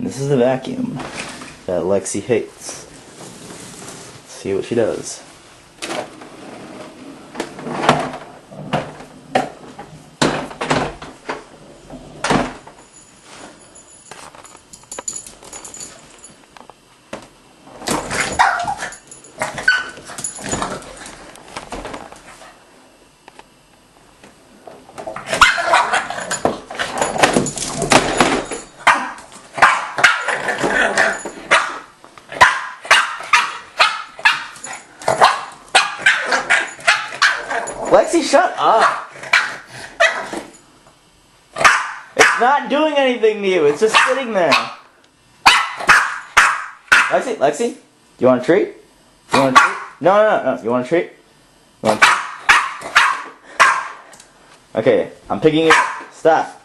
This is the vacuum that Lexie hates. Let's see what she does. Lexie, shut up! It's not doing anything to you, it's just sitting there. Lexie, you want a treat? You want a treat? No. You want a treat? You want a treat? Okay, I'm picking it up. Stop.